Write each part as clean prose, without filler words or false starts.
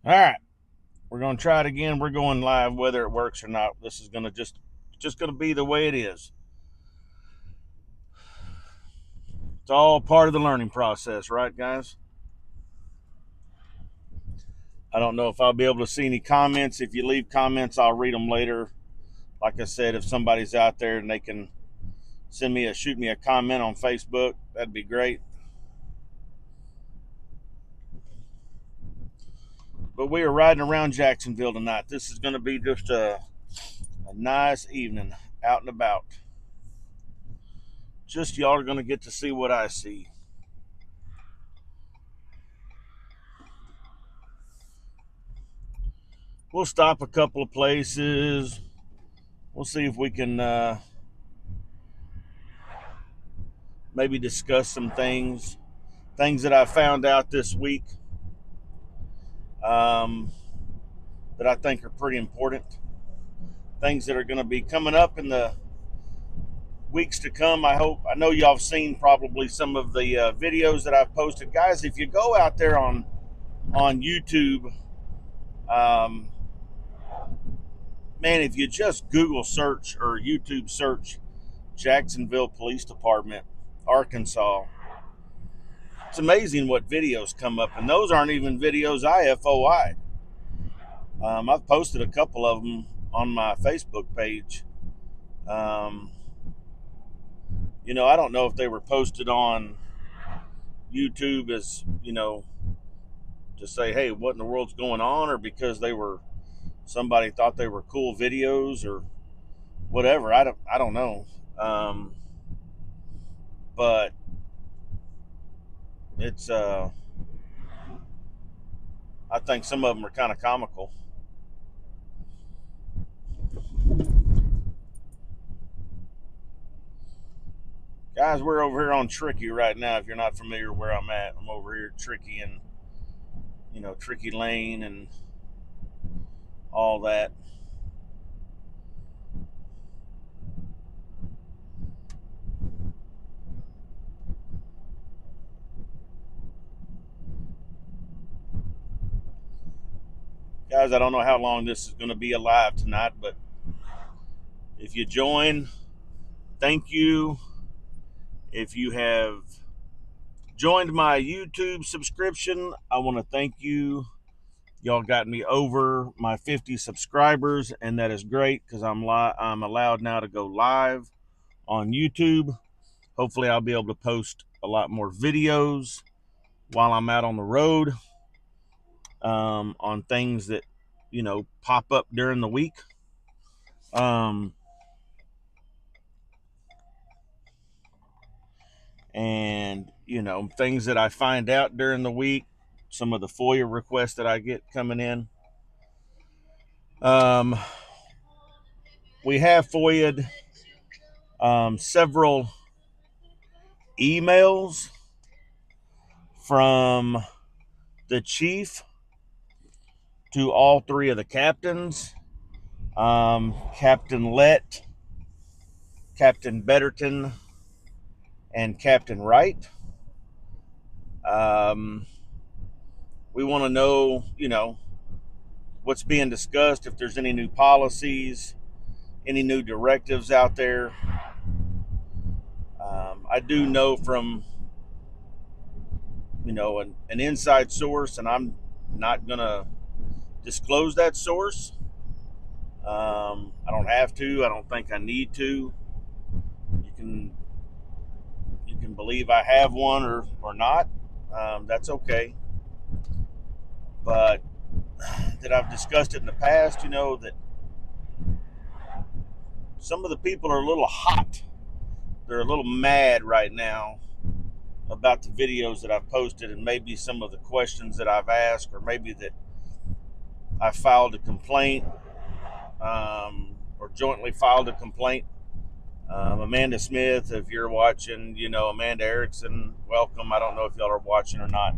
All right, we're going to try it again. We're going live whether it works or not. This is going to just going to be the way it is. It's all part of the learning process, right, guys? I don't know if I'll be able to see any comments. If you leave comments, I'll read them later. Like I said, if somebody's out there and they can shoot me a comment on Facebook, that'd be great. But we are riding around Jacksonville tonight. This is going to be just a nice evening out and about. Just y'all are going to get to see what I see. We'll stop a couple of places. We'll see if we can maybe discuss some things that I found out this week that I think are pretty important. Things that are going to be coming up in the weeks to come. I know y'all have seen probably some of the videos that I've posted. Guys, if you go out there on YouTube, man, if you just Google search or YouTube search Jacksonville Police Department, Arkansas, it's amazing what videos come up. And those aren't even videos I FOI'd. I've posted a couple of them on my Facebook page. I don't know if they were posted on YouTube as, to say, hey, what in the world's going on, or because somebody thought they were cool videos or whatever. I don't know. But it's I think some of them are kind of comical. Guys, we're over here on Tricky right now. If you're not familiar where I'm at, I'm over here at Tricky and Tricky Lane and all that. Guys, I don't know how long this is going to be alive tonight, but if you join, thank you. If you have joined my YouTube subscription, I want to thank you. Y'all got me over my 50 subscribers, and that is great because I'm allowed now to go live on YouTube. Hopefully, I'll be able to post a lot more videos while I'm out on the road on things that pop up during the week. And things that I find out during the week, some of the FOIA requests that I get coming in. We have FOIA'd several emails from the chief to all three of the captains, Captain Lett, Captain Betterton, and Captain Wright. We want to know, what's being discussed, if there's any new policies, any new directives out there. I do know from, an inside source, and I'm not going to disclose that source. I don't have to. I don't think I need to. You can believe I have one or not. That's okay. But that I've discussed it in the past, that some of the people are a little hot. They're a little mad right now about the videos that I've posted, and maybe some of the questions that I've asked, or maybe that I filed a complaint or jointly filed a complaint. Amanda Smith, if you're watching, Amanda Erickson, welcome. I don't know if y'all are watching or not.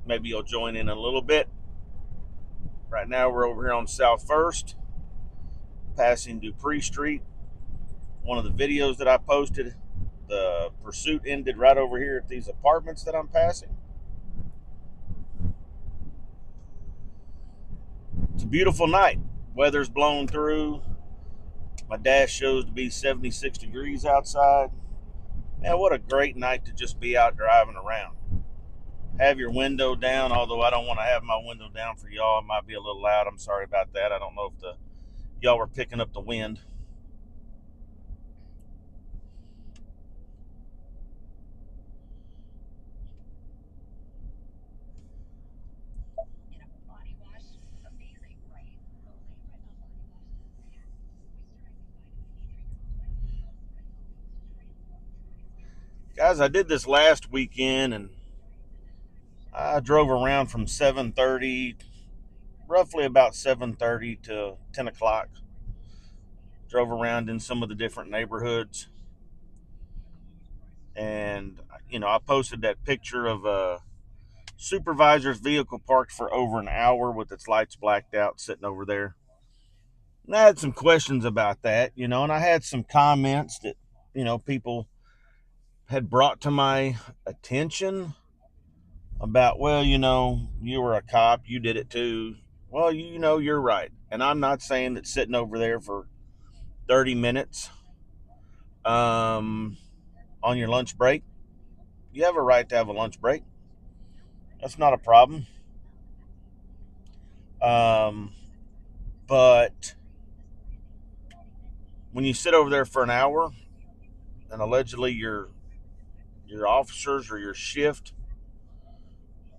Maybe you'll join in a little bit. Right now we're over here on South 1st, passing Dupree Street. One of the videos that I posted, the pursuit ended right over here at these apartments that I'm passing. beautiful night. Weather's blown through. My dash shows to be 76 degrees outside. Man, what a great night to just be out driving around. Have your window down, although I don't want to have my window down for y'all. It might be a little loud. I'm sorry about that. I don't know if y'all were picking up the wind. Guys, I did this last weekend, and I drove around from 7:30, roughly about 7:30 to 10 o'clock. Drove around in some of the different neighborhoods, and I posted that picture of a supervisor's vehicle parked for over an hour with its lights blacked out, sitting over there. And I had some questions about that, and I had some comments that people had brought to my attention about, well, you were a cop, you did it too. Well, you're right. And I'm not saying that sitting over there for 30 minutes on your lunch break, you have a right to have a lunch break. That's not a problem. But when you sit over there for an hour and allegedly your officers or your shift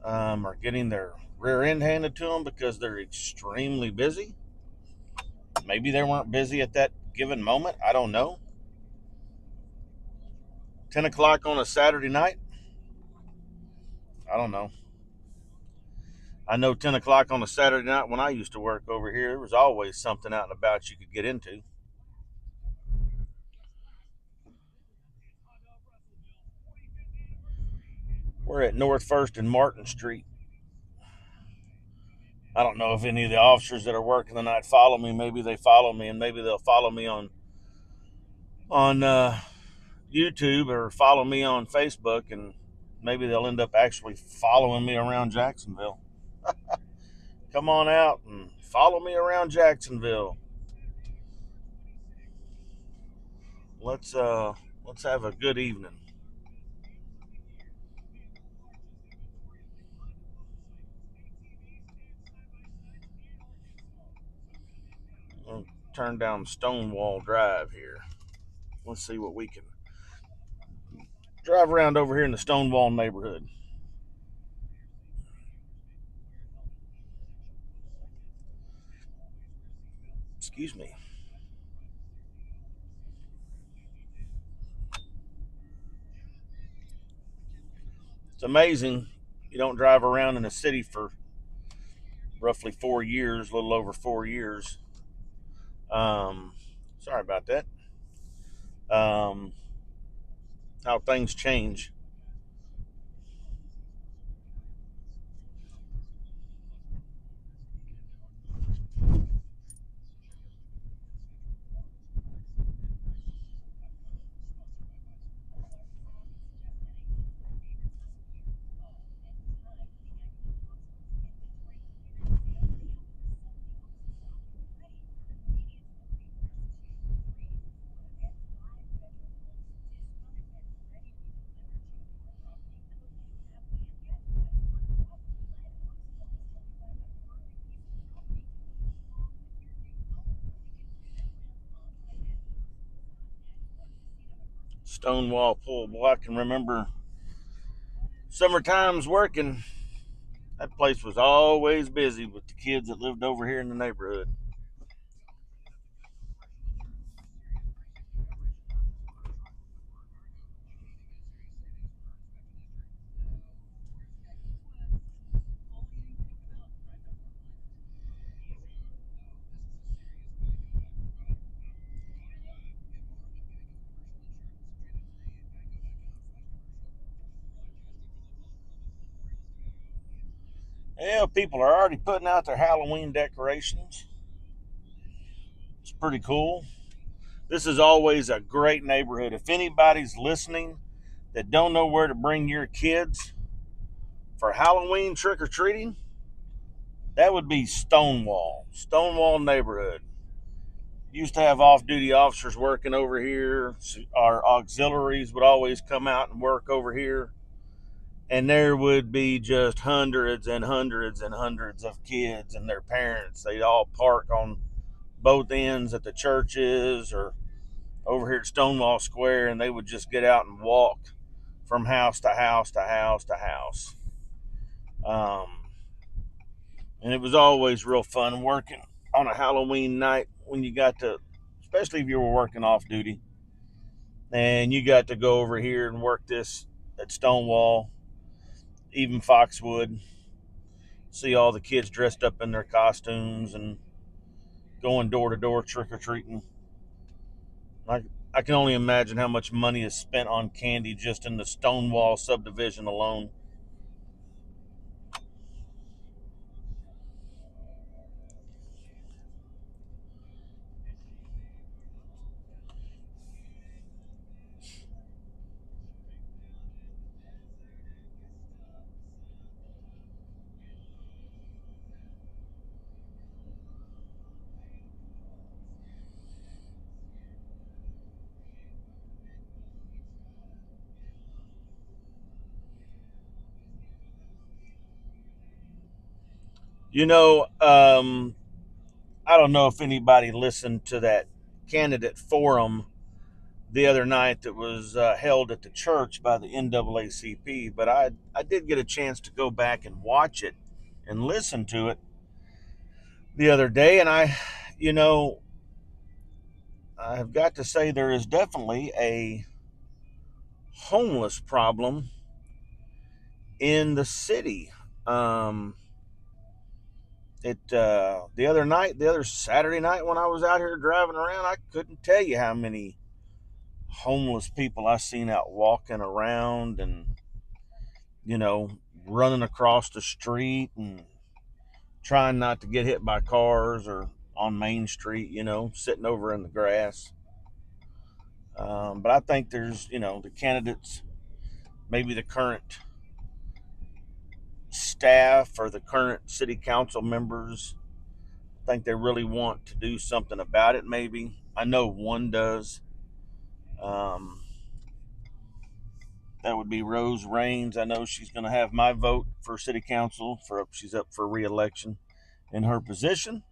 are getting their rear end handed to them because they're extremely busy. Maybe they weren't busy at that given moment. I don't know. 10 o'clock on a Saturday night? I don't know. I know 10 o'clock on a Saturday night when I used to work over here, there was always something out and about you could get into. We're at North First and Martin Street. I don't know if any of the officers that are working tonight follow me. Maybe they follow me, and maybe they'll follow me on YouTube or follow me on Facebook, and maybe they'll end up actually following me around Jacksonville. Come on out and follow me around Jacksonville. Let's have a good evening. I'll turn down Stonewall Drive here. Let's see what we can drive around over here in the Stonewall neighborhood. Excuse me. It's amazing you don't drive around in a city for roughly 4 years, a little over 4 years. Sorry about that. Um, how things change. Stonewall Pool. Boy, I can remember summer times working. That place was always busy with the kids that lived over here in the neighborhood. Yeah, people are already putting out their Halloween decorations. It's pretty cool. This is always a great neighborhood. If anybody's listening that don't know where to bring your kids for Halloween trick or treating, That would be Stonewall neighborhood. Used to have off-duty officers working over here. Our auxiliaries would always come out and work over here, and there would be just hundreds and hundreds and hundreds of kids and their parents. They'd all park on both ends at the churches or over here at Stonewall Square, and they would just get out and walk from house to house to house to house. Um, and it was always real fun working on a Halloween night when you got to, especially if you were working off duty, and you got to go over here and work this at Stonewall, even Foxwood, see all the kids dressed up in their costumes and going door to door trick or treating. I can only imagine how much money is spent on candy just in the Stonewall subdivision alone. You know, I don't know if anybody listened to that candidate forum the other night that was held at the church by the NAACP, but I did get a chance to go back and watch it and listen to it the other day, and you know, I have got to say there is definitely a homeless problem in the city. Um, the other Saturday night when I was out here driving around, I couldn't tell you how many homeless people I seen out walking around and, you know, running across the street and trying not to get hit by cars or on Main Street, you know, sitting over in the grass. But I think there's, you know, the candidates, maybe the current staff or the current city council members, I think they really want to do something about it, maybe. I know one does. Um, that would be Rose Raines. I know she's going to have my vote for city council. She's up for re-election in her position.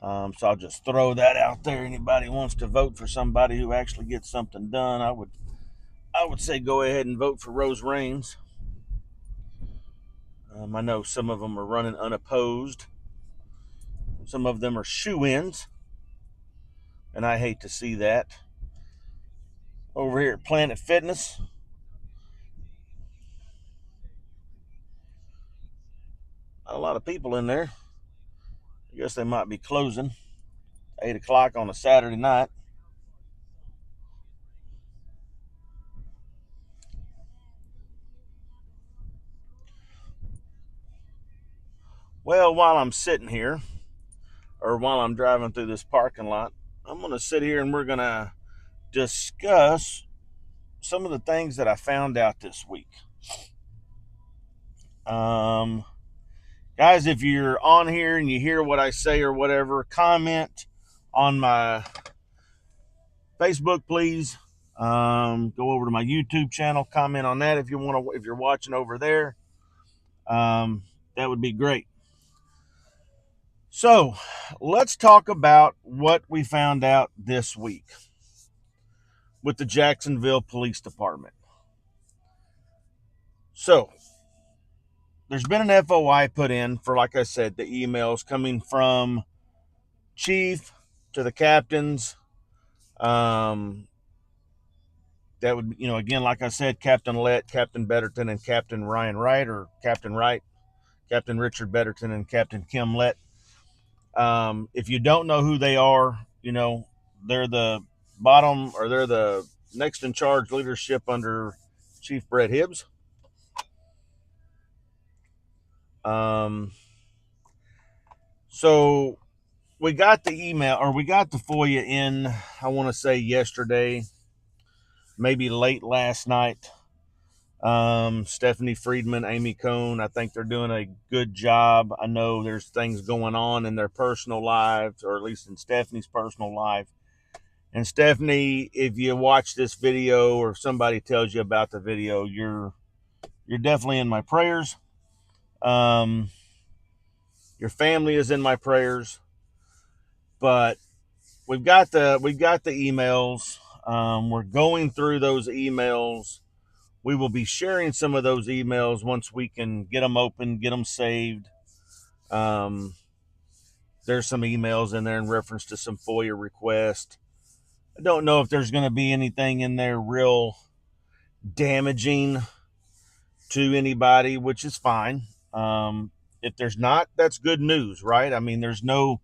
So I'll just throw that out there. Anybody wants to vote for somebody who actually gets something done, I would say go ahead and vote for Rose Raines. I know some of them are running unopposed. Some of them are shoe-ins, and I hate to see that. Over here at Planet Fitness, not a lot of people in there. I guess they might be closing 8 o'clock on a Saturday night. Well, while I'm sitting here, or while I'm driving through this parking lot, I'm going to sit here and we're going to discuss some of the things that I found out this week. Um, Guys, if you're on here and you hear what I say or whatever, comment on my Facebook, please. Go over to my YouTube channel, comment on that if you want to. If you're watching over there, that would be great. So, let's talk about what we found out this week with the Jacksonville Police Department. So, there's been an FOI put in for, like I said, the emails coming from chief to the captains. That would, you know, again, like I said, Captain Lett, Captain Betterton, and Captain Ryan Wright, or Captain Wright, Captain Richard Betterton, and Captain Kim Lett. If you don't know who they are, you know, they're the bottom, or they're the next in charge leadership under Chief Brett Hibbs. So we got the email, or we got the FOIA in, I want to say yesterday, maybe late last night. Stephanie Friedman, Amy Cohn. I think they're doing a good job. I know there's things going on in their personal lives, or at least in Stephanie's personal life. And Stephanie, if you watch this video or somebody tells you about the video, you're definitely in my prayers. Your family is in my prayers. But we've got the emails. We're going through those emails. We will be sharing some of those emails once we can get them open, get them saved. There's some emails in there in reference to some FOIA requests. I don't know if there's going to be anything in there real damaging to anybody, which is fine. If there's not, that's good news, right? I mean, there's no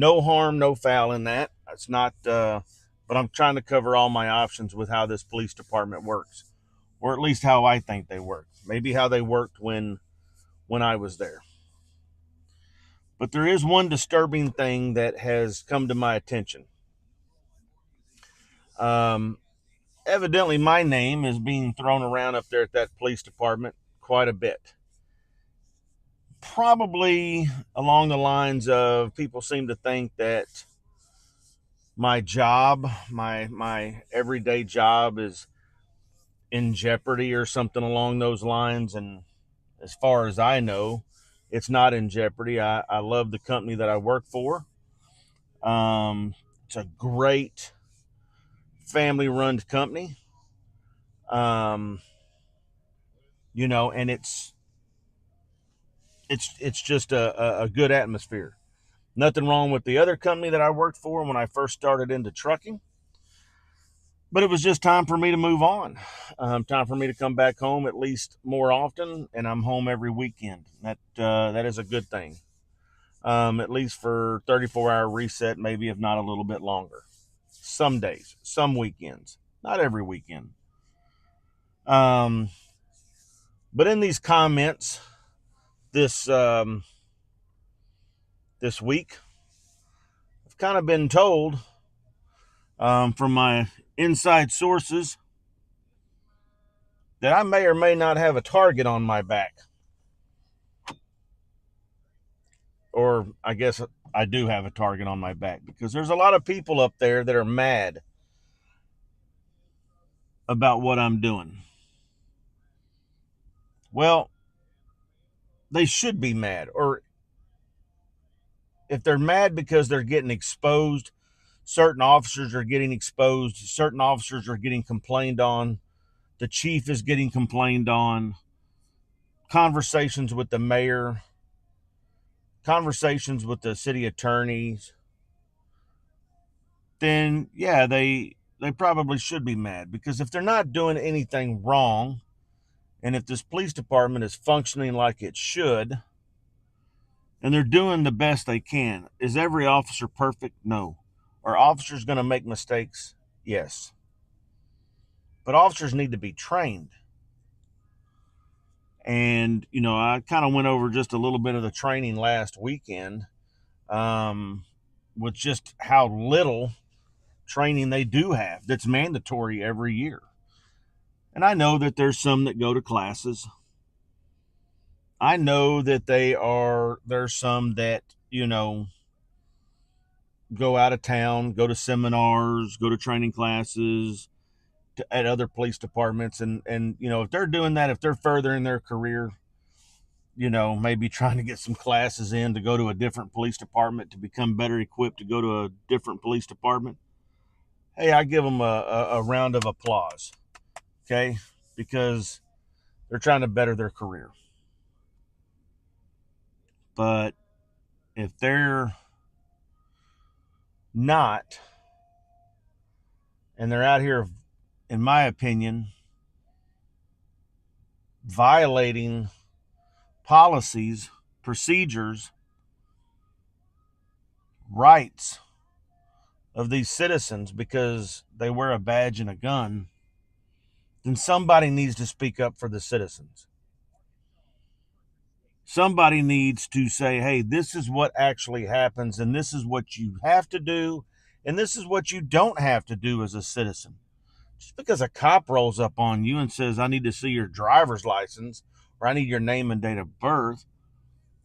harm, no foul in that. It's not, but I'm trying to cover all my options with how this police department works, or at least how I think they work. Maybe how they worked when I was there. But there is one disturbing thing that has come to my attention. Evidently, my name is being thrown around up there at that police department quite a bit. Probably along the lines of people seem to think that my job, my everyday job, is in jeopardy or something along those lines. And as far as I know, it's not in jeopardy. I love the company that I work for. It's a great family-run company. And it's just a good atmosphere. Nothing wrong with the other company that I worked for when I first started into trucking. But it was just time for me to move on. Time for me to come back home at least more often, and I'm home every weekend. That is a good thing. At least for 34-hour reset, maybe if not a little bit longer. Some days, some weekends, not every weekend. But in these comments this week, I've kind of been told from my inside sources that I may or may not have a target on my back. Or I guess I do have a target on my back, because there's a lot of people up there that are mad about what I'm doing. Well, they should be mad. Or if they're mad because they're getting exposed, certain officers are getting exposed, certain officers are getting complained on, the chief is getting complained on, conversations with the mayor, conversations with the city attorneys, then yeah, they probably should be mad. Because if they're not doing anything wrong, and if this police department is functioning like it should, and they're doing the best they can, is every officer perfect? No. Are officers going to make mistakes? Yes. But officers need to be trained. And, I kind of went over just a little bit of the training last weekend, with just how little training they do have that's mandatory every year. And I know that there's some that go to classes. I know that there's some that, go out of town, go to seminars, go to training classes at other police departments. And if they're doing that, if they're furthering their career, maybe trying to get some classes in to go to a different police department to become better equipped to go to a different police department, hey, I give them a round of applause, okay? Because they're trying to better their career. But if they're not, and they're out here, in my opinion, violating policies, procedures, rights of these citizens because they wear a badge and a gun, then somebody needs to speak up for the citizens. Somebody needs to say, hey, this is what actually happens, and this is what you have to do, and this is what you don't have to do as a citizen. Just because a cop rolls up on you and says, I need to see your driver's license or I need your name and date of birth,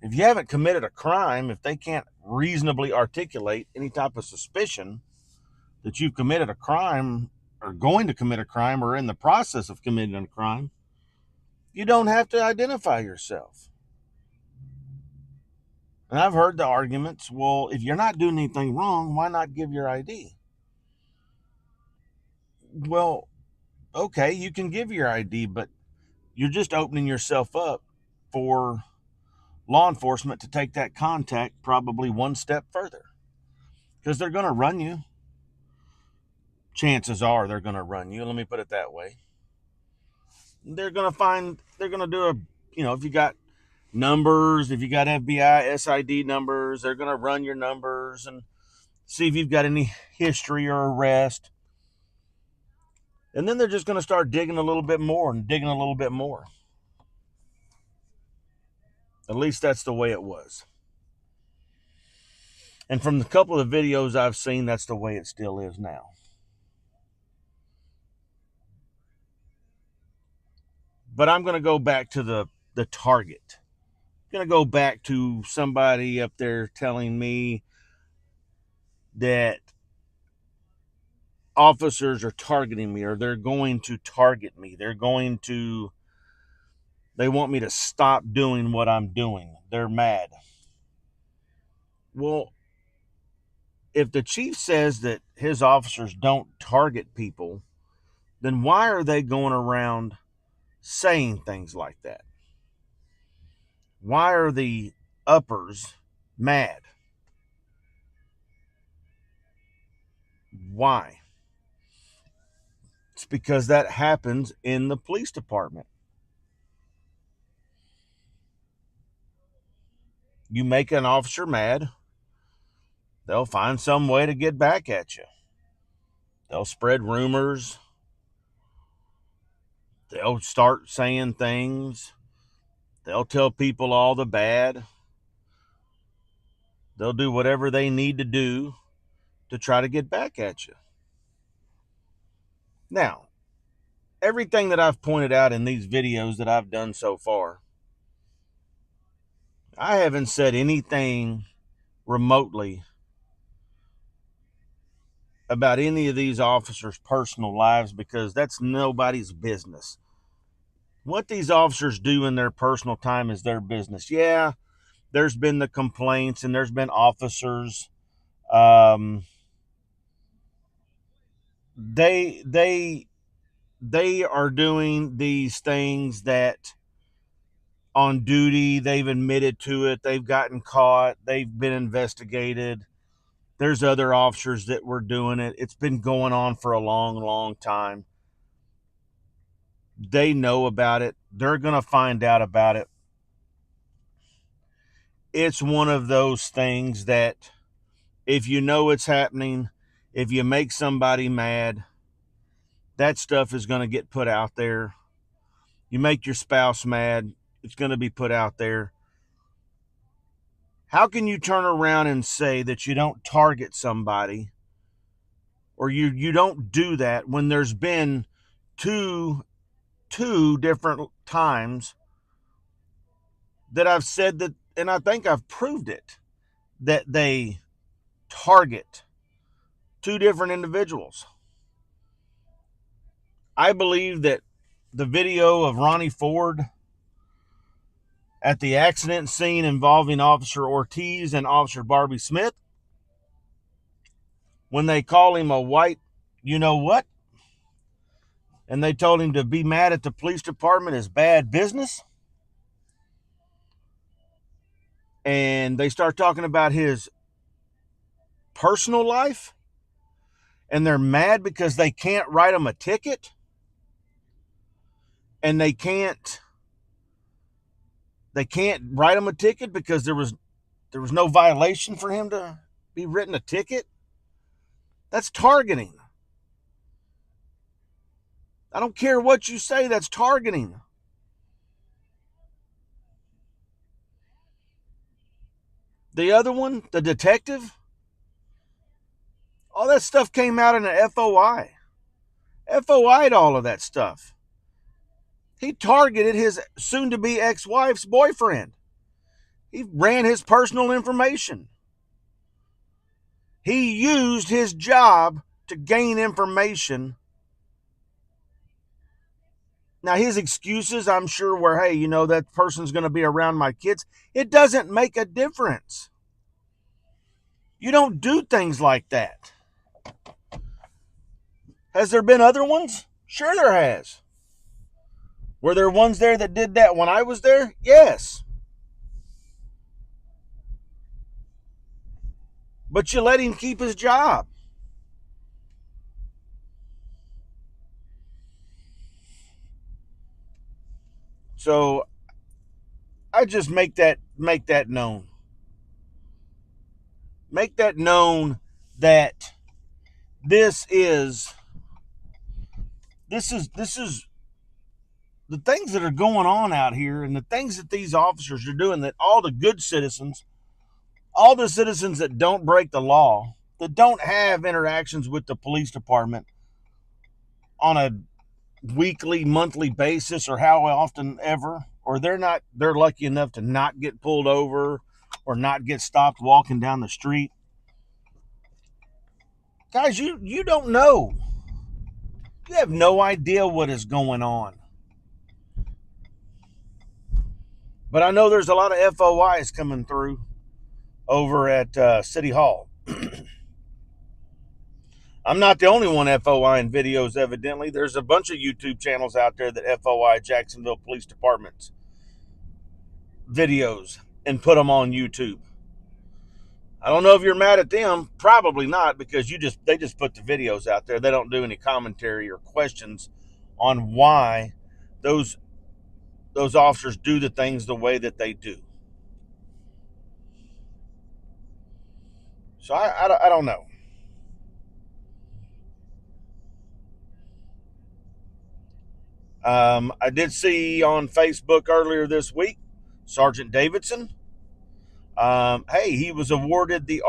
if you haven't committed a crime, if they can't reasonably articulate any type of suspicion that you've committed a crime or going to commit a crime or in the process of committing a crime, you don't have to identify yourself. And I've heard the arguments, well, if you're not doing anything wrong, why not give your ID? Well, okay, you can give your ID, but you're just opening yourself up for law enforcement to take that contact probably one step further, because they're going to run you. Chances are they're going to run you. Let me put it that way. They're going to do a, if you got numbers, if you got FBI, SID numbers, they're going to run your numbers and see if you've got any history or arrest. And then they're just going to start digging a little bit more and digging a little bit more. At least that's the way it was. And from the couple of videos I've seen, that's the way it still is now. But I'm going to go back to the target. I'm going to go back to somebody up there telling me that officers are targeting me, or they're going to target me. They want me to stop doing what I'm doing. They're mad. Well, if the chief says that his officers don't target people, then why are they going around saying things like that? Why are the uppers mad? Why? It's because that happens in the police department. You make an officer mad, they'll find some way to get back at you. They'll spread rumors. They'll start saying things. They'll tell people all the bad. They'll do whatever they need to do to try to get back at you. Now, everything that I've pointed out in these videos that I've done so far, I haven't said anything remotely about any of these officers' personal lives, because that's nobody's business. What these officers do in their personal time is their business. Yeah, there's been the complaints and there's been officers. They are doing these things that on duty, they've admitted to it, they've gotten caught, they've been investigated. There's other officers that were doing it. It's been going on for a long, long time. They know about it. They're going to find out about it. It's one of those things that if you know it's happening, if you make somebody mad, that stuff is going to get put out there. You make your spouse mad, it's going to be put out there. How can you turn around and say that you don't target somebody, or you don't do that, when there's been two different times that I've said that, and I think I've proved it, that they target two different individuals? I believe that the video of Ronnie Ford at the accident scene involving Officer Ortiz and Officer Barbie Smith, when they call him a white you know what, and they told him to be mad at the police department is bad business, and they start talking about his personal life, and they're mad because they can't write him a ticket, and they can't write him a ticket because there was no violation for him to be written a ticket. That's targeting. I don't care what you say, that's targeting. The other one, the detective, all that stuff came out in an FOI. FOI'd all of that stuff. He targeted his soon-to-be ex-wife's boyfriend. He ran his personal information. He used his job to gain information. Now, his excuses, I'm sure, were, hey, you know, that person's going to be around my kids. It doesn't make a difference. You don't do things like that. Has there been other ones? Sure there has. Were there ones there that did that when I was there? Yes. But you let him keep his job. So I just make that known. Make that known that this is the things that are going on out here, and the things that these officers are doing, that all the good citizens, all the citizens that don't break the law, that don't have interactions with the police department on a weekly, monthly basis, or how often ever, or they're lucky enough to not get pulled over or not get stopped walking down the street. Guys, you don't know. You have no idea what is going on. But I know there's a lot of FOIs coming through over at City Hall. I'm not the only one FOIing videos, evidently. There's a bunch of YouTube channels out there that FOI Jacksonville Police Department's videos and put them on YouTube. I don't know if you're mad at them. Probably not, because they just put the videos out there. They don't do any commentary or questions on why those officers do the things the way that they do. So I don't know. I did see on Facebook earlier this week, Sergeant Davidson. Hey, he was awarded the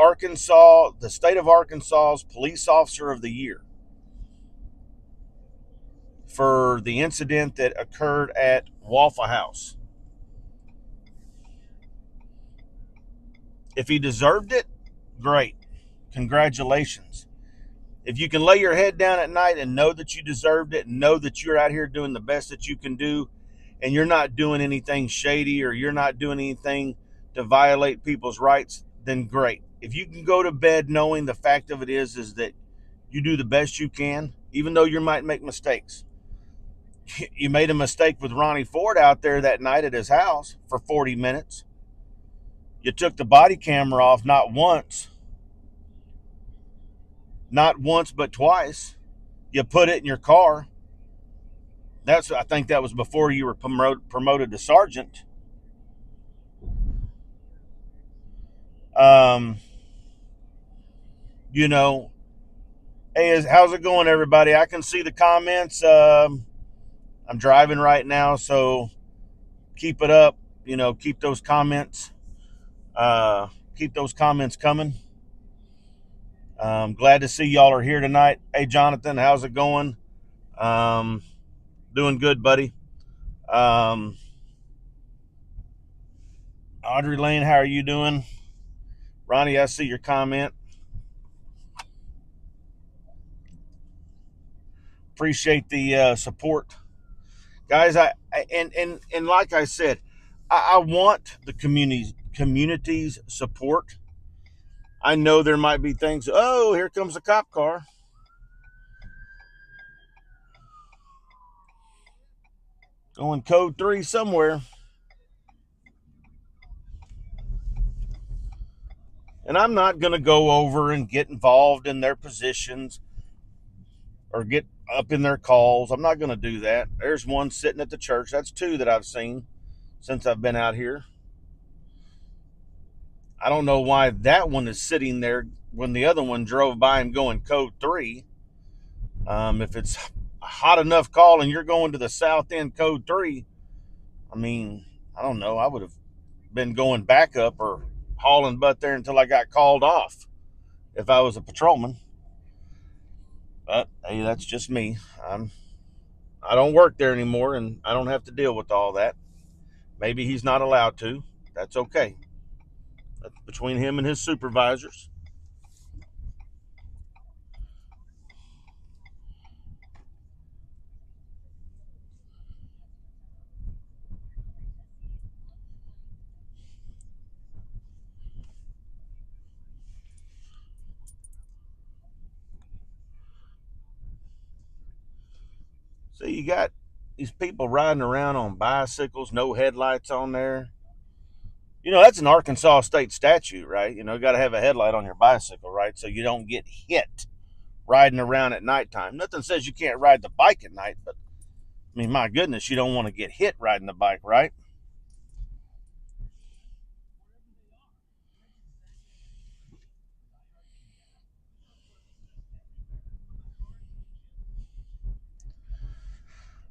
state of Arkansas's Police Officer of the Year for the incident that occurred at Waffle House. If he deserved it, great. Congratulations. If you can lay your head down at night and know that you deserved it, and know that you're out here doing the best that you can do, and you're not doing anything shady, or you're not doing anything to violate people's rights, then great. If you can go to bed knowing the fact of it is that you do the best you can, even though you might make mistakes. You made a mistake with Ronnie Ford out there that night at his house for 40 minutes. You took the body camera off not once, but twice. You put it in your car. I think that was before you were promoted to sergeant. You know, hey, how's it going, everybody? I can see the comments. I'm driving right now, so keep it up. You know, keep those comments coming. Glad to see y'all are here tonight. Hey, Jonathan, how's it going? Doing good, buddy. Audrey Lane, how are you doing? Ronnie, I see your comment. Appreciate the support, guys. And like I said, I want the community's support. I know there might be things. Oh, here comes a cop car. Going code 3 somewhere. And I'm not going to go over and get involved in their positions or get up in their calls. I'm not going to do that. There's one sitting at the church. That's 2 that I've seen since I've been out here. I don't know why that one is sitting there when the other one drove by and going code 3. If it's a hot enough call and you're going to the south end code 3, I mean, I don't know. I would have been going back up or hauling butt there until I got called off if I was a patrolman. But hey, that's just me. I don't work there anymore, and I don't have to deal with all that. Maybe he's not allowed to. That's okay. That's between him and his supervisors. So you got these people riding around on bicycles, no headlights on there. You know, that's an Arkansas state statute, right? You know, you got to have a headlight on your bicycle, right? So you don't get hit riding around at nighttime. Nothing says you can't ride the bike at night, but I mean, my goodness, you don't want to get hit riding the bike, right?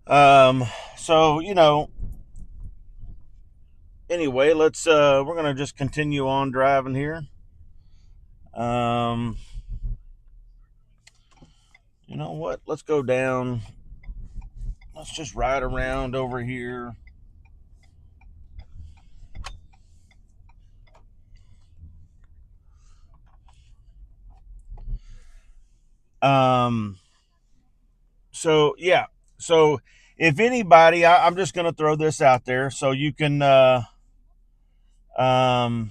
Um, so, anyway, we're going to just continue on driving here. Um, you know what? Let's go down. Let's just ride around over here. Um, so yeah. So if anybody, I'm just going to throw this out there so you can, um,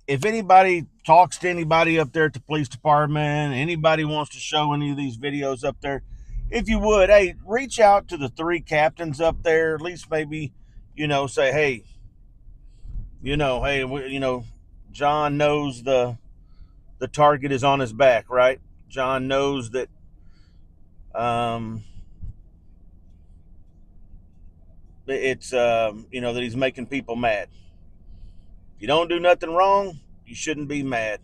if anybody talks to anybody up there at the police department, anybody wants to show any of these videos up there, if you would, hey, reach out to the three captains up there. At least maybe, say, hey, hey, John knows the target is on his back, right? John knows that, um, it's that he's making people mad. If you don't do nothing wrong, you shouldn't be mad.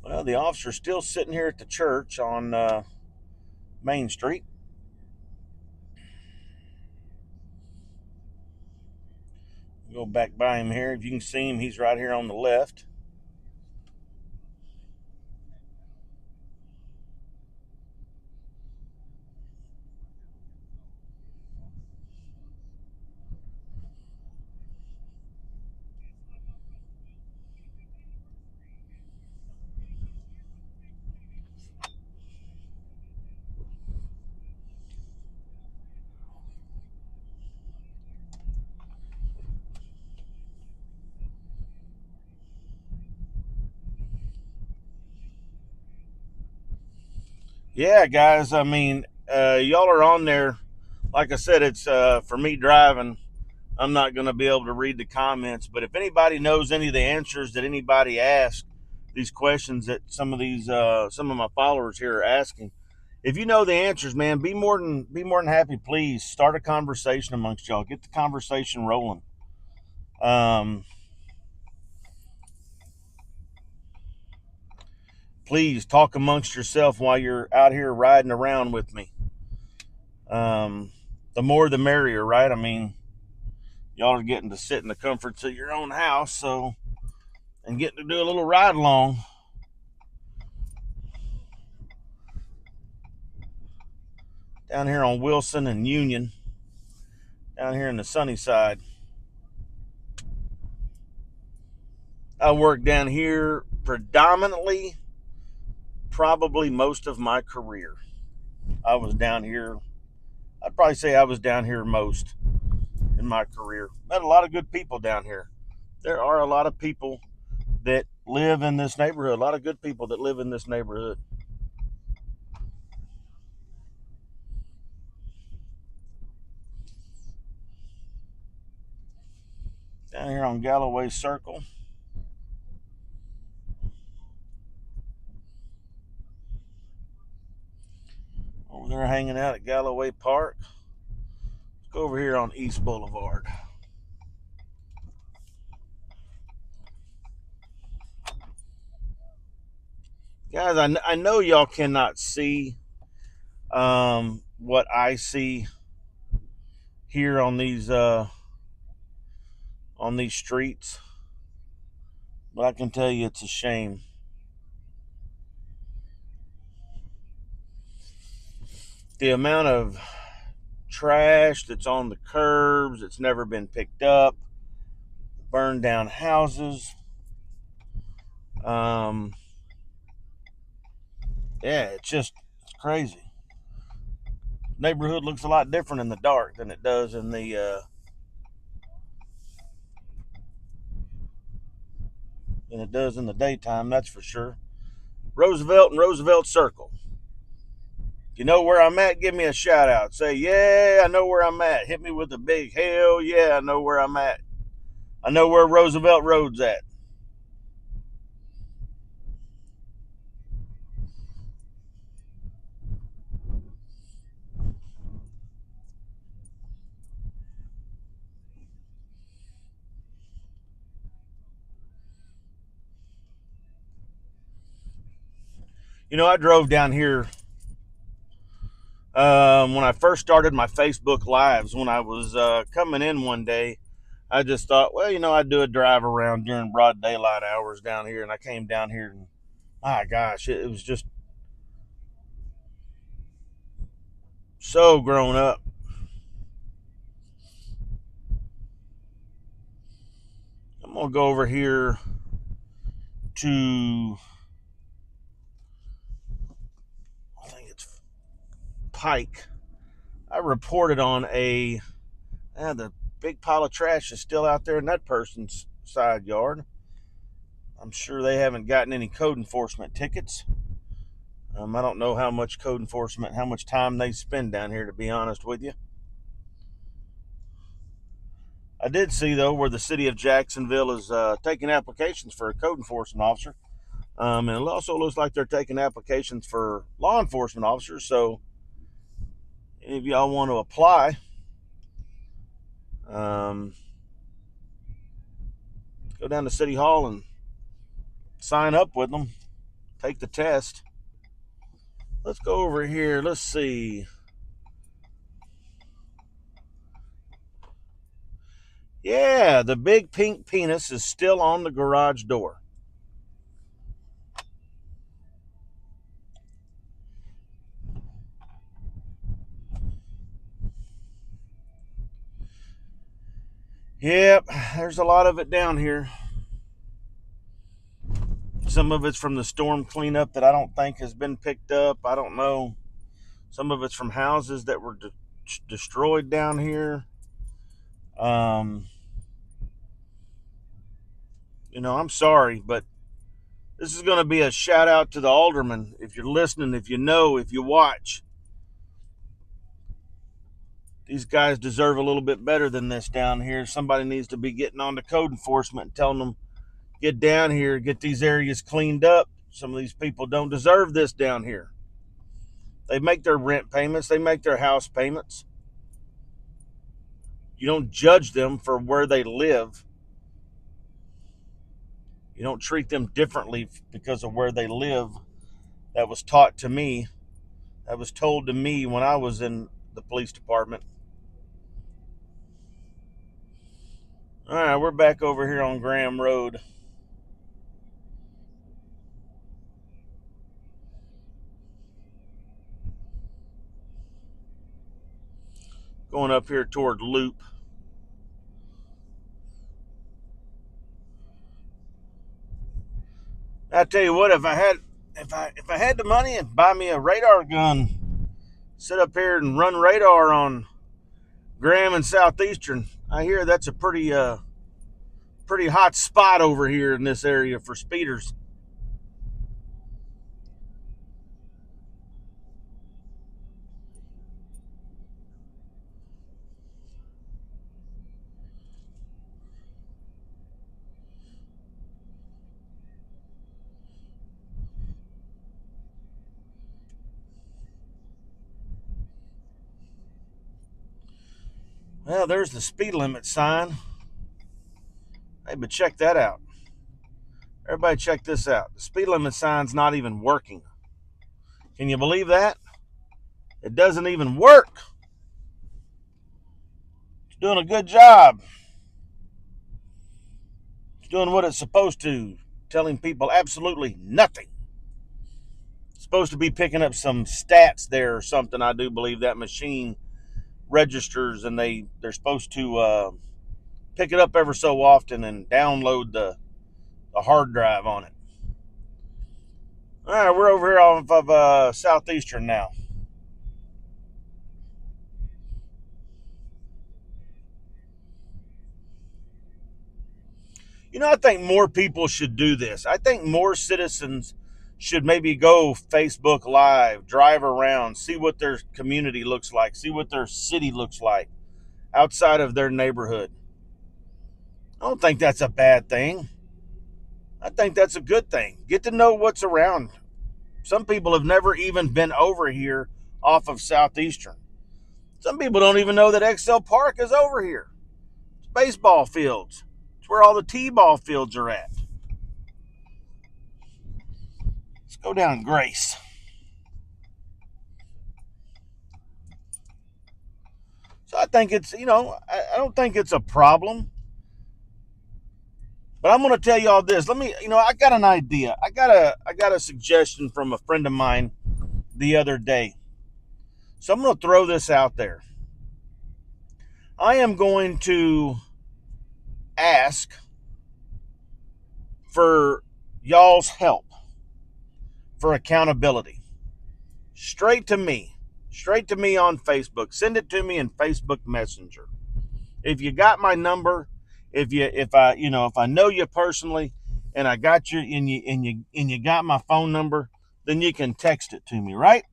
Well, the officer's still sitting here at the church on Main Street. Go back by him here. If you can see him, he's right here on the left. Yeah, guys. I mean, y'all are on there. Like I said, it's for me driving. I'm not going to be able to read the comments, but if anybody knows any of the answers that anybody asked, these questions that some of my followers here are asking, if you know the answers, man, be more than happy. Please start a conversation amongst y'all. Get the conversation rolling. Um, please talk amongst yourself while you're out here riding around with me. The more the merrier, right? I mean, y'all are getting to sit in the comforts of your own house, so and getting to do a little ride along. Down here on Wilson and Union, down here in the sunny side. I work down here predominantly, probably most of my career. I was down here, I'd probably say I was down here most in my career. Met a lot of good people down here. There are a lot of people that live in this neighborhood, a lot of good people that live in this neighborhood. Down here on Galloway Circle. Over there hanging out at Galloway Park. Let's go over here on East Boulevard. Guys, I know y'all cannot see, what I see here on these streets, but I can tell you it's a shame. The amount of trash that's on the curbs, it's never been picked up, burned down houses. Yeah, it's crazy. Neighborhood looks a lot different in the dark than it does in the daytime. That's for sure. Roosevelt and Roosevelt Circle. You know where I'm at? Give me a shout out. Say, yeah, I know where I'm at. Hit me with a big hell yeah, I know where I'm at. I know where Roosevelt Road's at. You know, I drove down here when I first started my Facebook Lives. When I was coming in one day, I just thought, well, I'd do a drive around during broad daylight hours down here. And I came down here and, my gosh, it was just so grown up. I'm going to go over here to, I think it's Pike. I reported on the big pile of trash is still out there in that person's side yard. I'm sure they haven't gotten any code enforcement tickets. I don't know how much time they spend down here, to be honest with you. I did see, though, where the city of Jacksonville is taking applications for a code enforcement officer. And it also looks like they're taking applications for law enforcement officers. So if y'all want to apply, go down to City Hall and sign up with them. Take the test. Let's go over here. Let's see. Yeah, the big pink penis is still on the garage door. Yep, there's a lot of it down here. Some of it's from the storm cleanup that I don't think has been picked up. I don't know. Some of it's from houses that were destroyed down here. I'm sorry, but this is going to be a shout out to the aldermen. If you're listening, if you watch, these guys deserve a little bit better than this down here. Somebody needs to be getting on to code enforcement and telling them, get down here, get these areas cleaned up. Some of these people don't deserve this down here. They make their rent payments. They make their house payments. You don't judge them for where they live. You don't treat them differently because of where they live. That was taught to me. That was told to me when I was in the police department. All right, we're back over here on Graham Road. Going up here toward Loop. I tell you what, if I had the money and buy me a radar gun, sit up here and run radar on Graham and Southeastern, I hear that's a pretty hot spot over here in this area for speeders. Well, there's the speed limit sign. Hey, but check that out. Everybody check this out. The speed limit sign's not even working. Can you believe that? It doesn't even work. It's doing a good job. It's doing what it's supposed to, telling people absolutely nothing. It's supposed to be picking up some stats there or something. I do believe that machine registers, and they're supposed to pick it up ever so often and download the hard drive on it. All right, we're over here off of Southeastern now. I think more people should do this. I think more citizens should maybe go Facebook Live, drive around, see what their community looks like, see what their city looks like outside of their neighborhood. I don't think that's a bad thing. I think that's a good thing. Get to know what's around. Some people have never even been over here off of Southeastern. Some people don't even know that Excel Park is over here. It's baseball fields. It's where all the T-ball fields are at. Let's go down Grace. So I think it's, I don't think it's a problem. But I'm going to tell you all this. I got an idea. I got a suggestion from a friend of mine the other day. So I'm going to throw this out there. I am going to ask for y'all's help for accountability. Straight to me on Facebook. Send it to me in Facebook Messenger. If you got my number, if I know you personally and I got you and you got my phone number, then you can text it to me, right?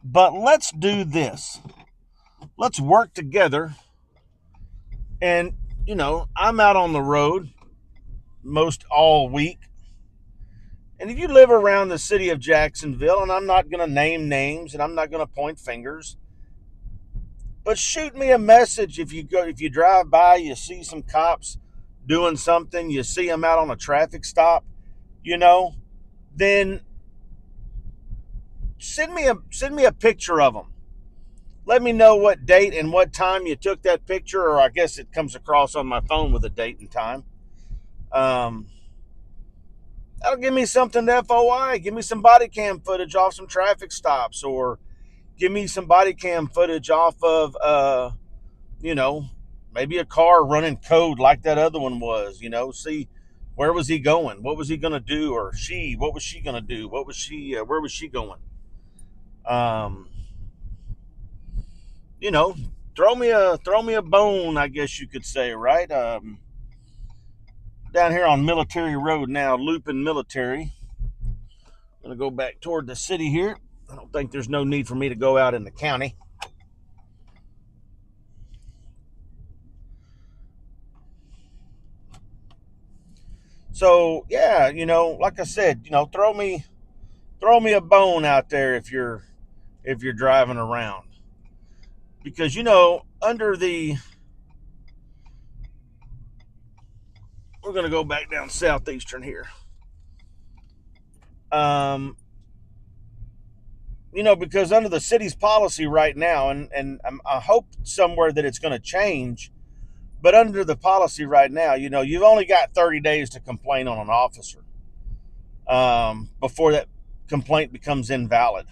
But let's do this. Let's work together. And I'm out on the road most all week. And if you live around the city of Jacksonville, and I'm not going to name names and I'm not going to point fingers, but shoot me a message if you drive by, you see some cops doing something, you see them out on a traffic stop, then send me a picture of them. Let me know what date and what time you took that picture, or I guess it comes across on my phone with a date and time. That'll give me something to FOI. Give me some body cam footage off some traffic stops, or give me some body cam footage off of, maybe a car running code like that other one was, see where was he going? What was he going to do? Or what was she going to do? Where was she going? Throw me a bone, I guess you could say, right? Down here on Military Road now, looping Military. I'm going to go back toward the city here. I don't think there's no need for me to go out in the county. So yeah, like I said, throw me a bone out there if you're driving around, because under the, we're gonna go back down Southeastern here. Because under the city's policy right now, and I hope somewhere that it's going to change. But under the policy right now, you've only got 30 days to complain on an officer before that complaint becomes invalid.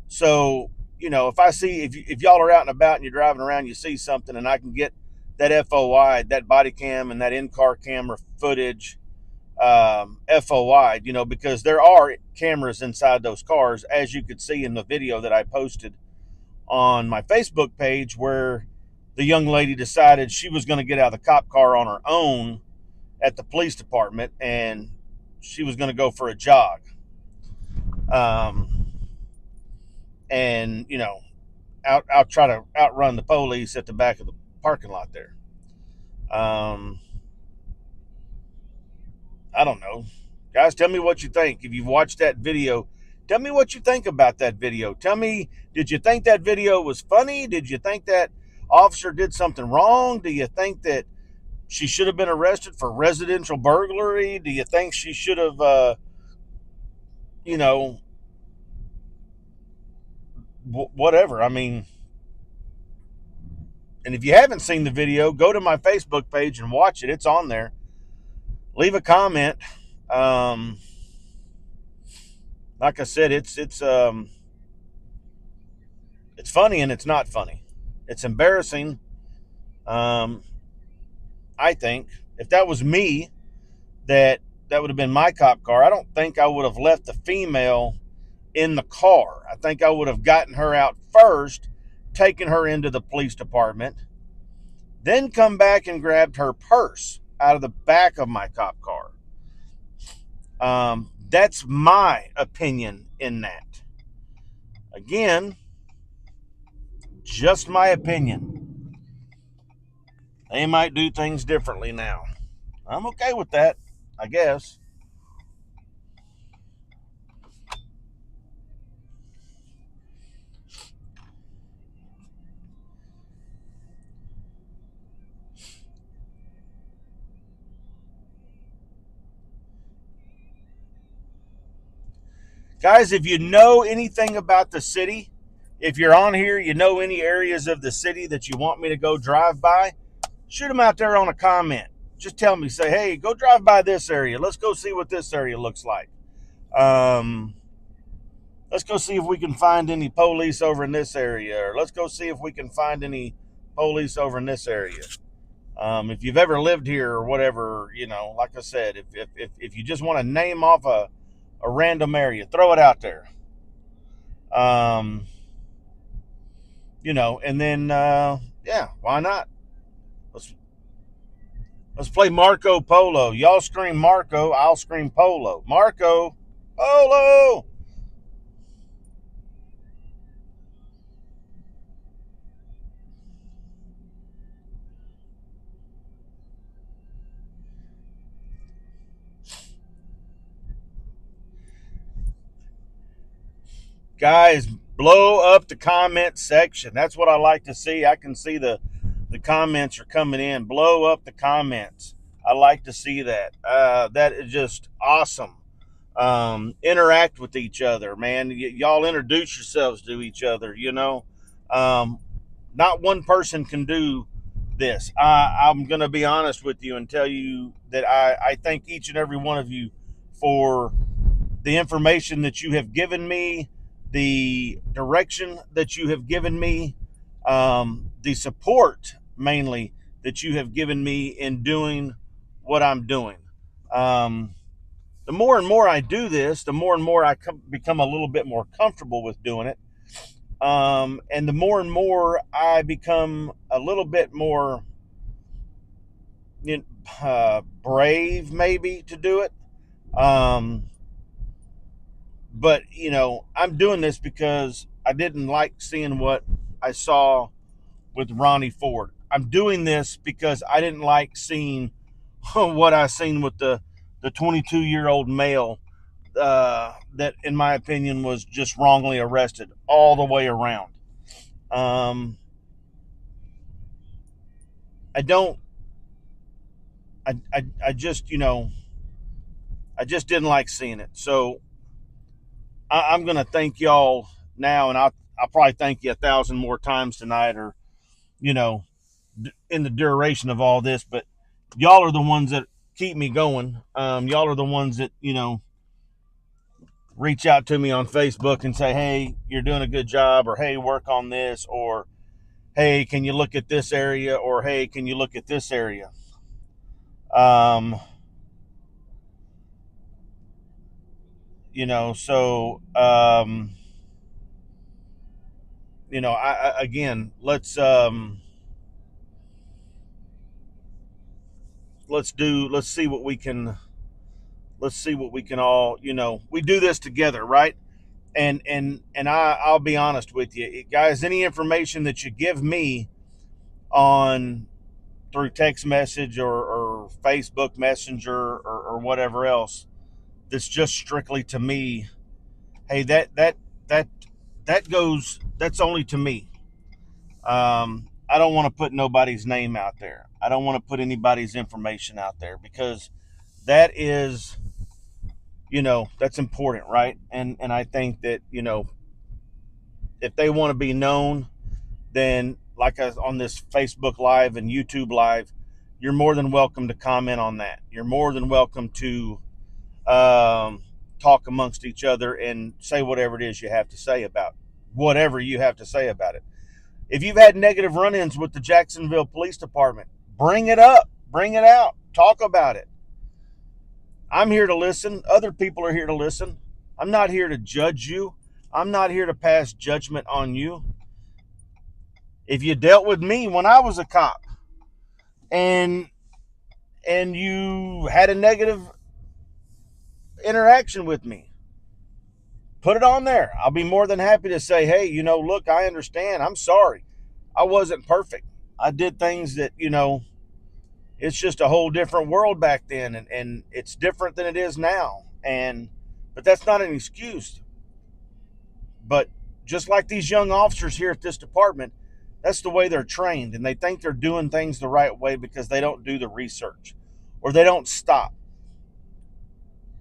So, if y'all are out and about and you're driving around, you see something, and I can get that FOI, that body cam and that in-car camera footage FOI, because there are cameras inside those cars, as you could see in the video that I posted on my Facebook page, where the young lady decided she was going to get out of the cop car on her own at the police department, and she was going to go for a jog. And I'll try to outrun the police at the back of the parking lot there. I don't know. Guys, tell me what you think. If you've watched that video, tell me what you think about that video. Tell me, did you think that video was funny? Did you think that officer did something wrong? Do you think that she should have been arrested for residential burglary? Do you think she should have, whatever. I mean, and if you haven't seen the video, go to my Facebook page and watch it. It's on there. Leave a comment. Um, like I said, it's funny and it's not funny. It's embarrassing. Um, I think if that was me, that would have been my cop car. I don't think I would have left the female in the car. I think I would have gotten her out first, taken her into the police department, then come back and grabbed her purse out of the back of my cop car. That's my opinion in that. Again, just my opinion. They might do things differently now. I'm okay with that, I guess. Guys, if you know anything about the city, if you're on here, you know any areas of the city that you want me to go drive by, shoot them out there on a comment. Just tell me, say, hey, go drive by this area. Let's go see what this area looks like. Um, let's go see if we can find any police over in this area, or let's go see if we can find any police over in this area. If you've ever lived here or whatever, like I said, if you just want to name off a random area, throw it out there. Um, and then, yeah, why not? Let's play Marco Polo. Y'all scream Marco, I'll scream Polo. Marco Polo. Guys, blow up the comment section. That's what I like to see. I can see the comments are coming in. Blow up the comments. I like to see that. That is just awesome. Interact with each other, man. Y'all introduce yourselves to each other. Not one person can do this. I'm going to be honest with you and tell you that I thank each and every one of you for the information that you have given me, the direction that you have given me, the support mainly that you have given me in doing what I'm doing. The more and more I do this, the more and more I become a little bit more comfortable with doing it. And the more and more I become a little bit more brave, maybe, to do it. But, I'm doing this because I didn't like seeing what I saw with Ronnie Ford. I'm doing this because I didn't like seeing what I seen with the 22-year-old male that, in my opinion, was just wrongly arrested all the way around. I don't. I just I just didn't like seeing it. So I'm gonna thank y'all now, and I'll probably thank you 1,000 more times tonight, or in the duration of all this. But y'all are the ones that keep me going. Y'all are the ones that reach out to me on Facebook and say, hey, you're doing a good job, or hey, work on this, or hey, can you look at this area, or hey, can you look at this area? So again, let's see what we can all, we do this together, right? And I'll be honest with you guys, any information that you give me on through text message or Facebook Messenger or whatever else, that's just strictly to me, hey, that's only to me. I don't want to put nobody's name out there. I don't want to put anybody's information out there, because that is, that's important, right? And I think that, if they want to be known, then like on this Facebook Live and YouTube Live, you're more than welcome to comment on that. You're more than welcome to talk amongst each other and say whatever it is you have to say about whatever you have to say about it. If you've had negative run-ins with the Jacksonville Police Department, bring it up, bring it out, talk about it. I'm here to listen. Other people are here to listen. I'm not here to judge you. I'm not here to pass judgment on you. If you dealt with me when I was a cop and you had a negative interaction with me, put it on there. I'll be more than happy to say, hey, look, I understand. I'm sorry. I wasn't perfect. I did things that, it's just a whole different world back then, and it's different than it is now. But that's not an excuse. But just like these young officers here at this department, that's the way they're trained, and they think they're doing things the right way because they don't do the research, or they don't stop,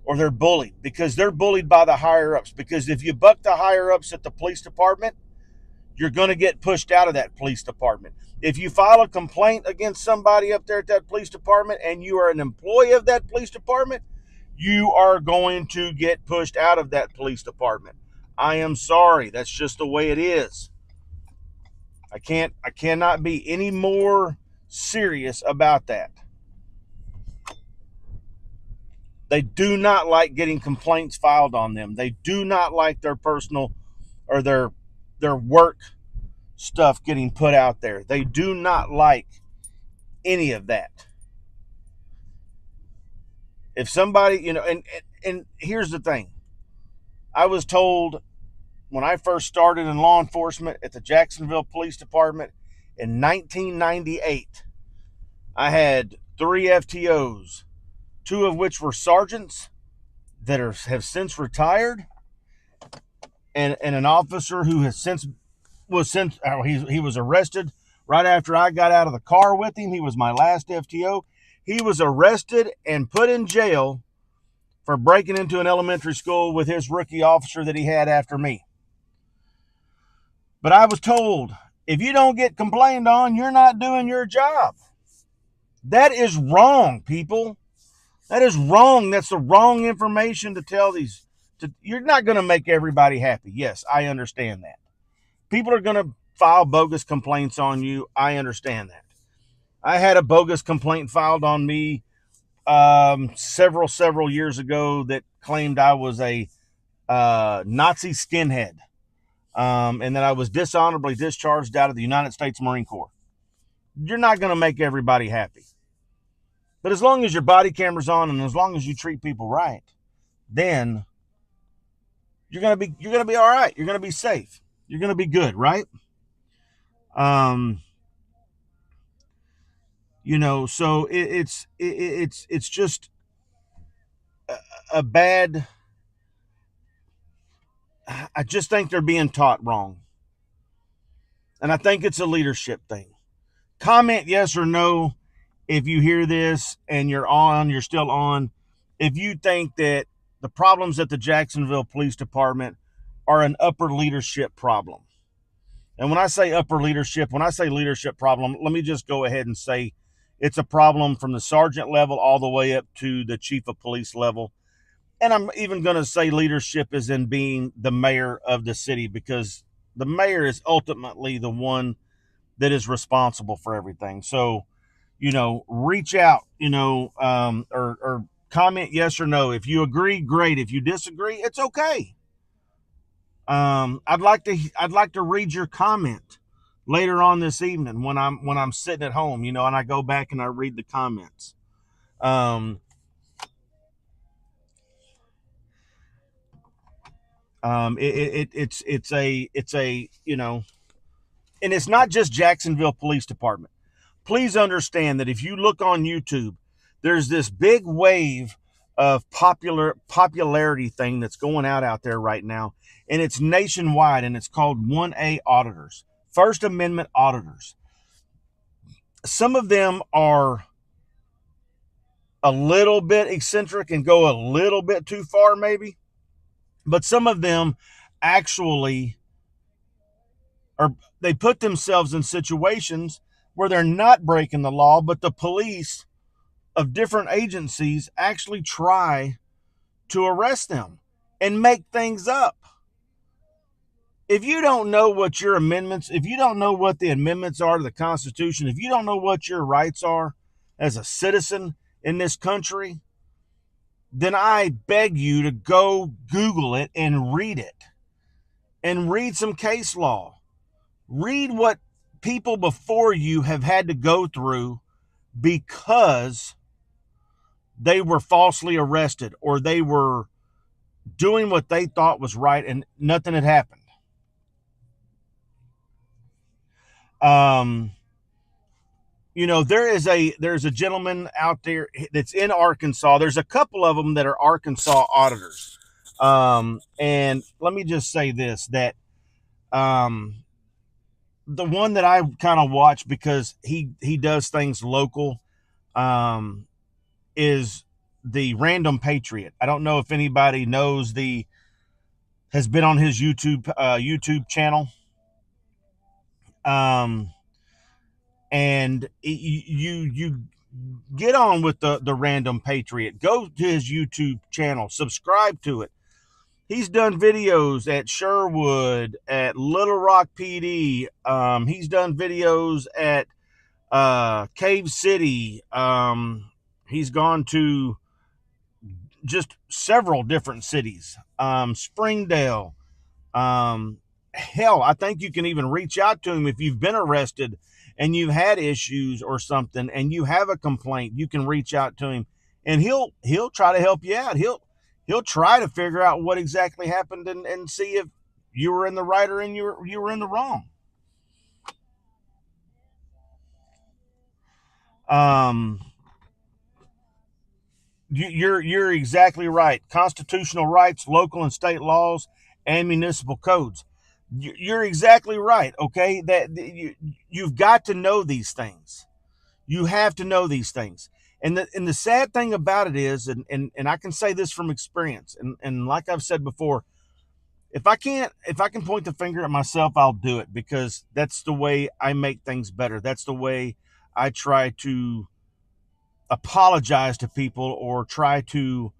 or they're bullied because they're bullied by the higher ups. Because if you buck the higher ups at the police department, you're going to get pushed out of that police department. If you file a complaint against somebody up there at that police department and you are an employee of that police department, you are going to get pushed out of that police department. I am sorry. That's just the way it is. I cannot be any more serious about that. They do not like getting complaints filed on them. They do not like their personal or their work stuff getting put out there. They do not like any of that. If somebody, and here's the thing. I was told when I first started in law enforcement at the Jacksonville Police Department in 1998, I had 3 FTOs, 2 of which were sergeants that have since retired, and an officer who has he was arrested right after I got out of the car with him. He was my last FTO. He was arrested and put in jail for breaking into an elementary school with his rookie officer that he had after me. But I was told, if you don't get complained on, you're not doing your job. That is wrong, people. That is wrong. That's the wrong information to tell these. You're not going to make everybody happy. Yes, I understand that. People are going to file bogus complaints on you. I understand that. I had a bogus complaint filed on me several years ago that claimed I was a Nazi skinhead, and that I was dishonorably discharged out of the United States Marine Corps. You're not going to make everybody happy. But as long as your body camera's on and as long as you treat people right, then you're going to be all right. You're going to be safe. You're going to be good, right? So it's just a bad. I just think they're being taught wrong. And I think it's a leadership thing. Comment yes or no if you hear this and you're still on. If you think that the problems at the Jacksonville Police Department are an upper leadership problem. And when I say upper leadership, when I say leadership problem, let me just go ahead and say it's a problem from the sergeant level all the way up to the chief of police level. And I'm even going to say leadership is in being the mayor of the city, because the mayor is ultimately the one that is responsible for everything. So, reach out, or comment yes or no. If you agree, great. If you disagree, it's okay. I'd like to read your comment later on this evening when I'm sitting at home, and I go back and I read the comments. It's a and it's not just Jacksonville Police Department. Please understand that if you look on YouTube, there's this big wave of popularity thing that's going out there right now, and it's nationwide, and it's called 1A auditors, First Amendment auditors. Some of them are a little bit eccentric and go a little bit too far, maybe, but some of them actually or they put themselves in situations where they're not breaking the law, but the police of different agencies actually try to arrest them and make things up. If you don't know what your amendments, if you don't know what the amendments are to the Constitution, if you don't know what your rights are as a citizen in this country, then I beg you to go Google it and read it, and read some case law. Read what people before you have had to go through because they were falsely arrested or they were doing what they thought was right and nothing had happened. There's a gentleman out there that's in Arkansas. There's a couple of them that are Arkansas auditors. And let me just say this, that the one that I kind of watch because he does things local, is the Random Patriot. I don't know if anybody has been on his YouTube channel. And you get on with the Random Patriot. Go to his YouTube channel, subscribe to it. He's done videos at Sherwood, at Little Rock PD. He's done videos at Cave City. He's gone to just several different cities. Springdale. Hell, I think you can even reach out to him if you've been arrested and you've had issues or something and you have a complaint. You can reach out to him and he'll try to help you out. He'll try to figure out what exactly happened and see if you were in the right or you were in the wrong. You're exactly right. Constitutional rights, local and state laws, and municipal codes. You're exactly right. Okay, that you've got to know these things. You have to know these things. And the sad thing about it is, and I can say this from experience, and like I've said before, if I can point the finger at myself, I'll do it because that's the way I make things better. That's the way I try to apologize to people or try to,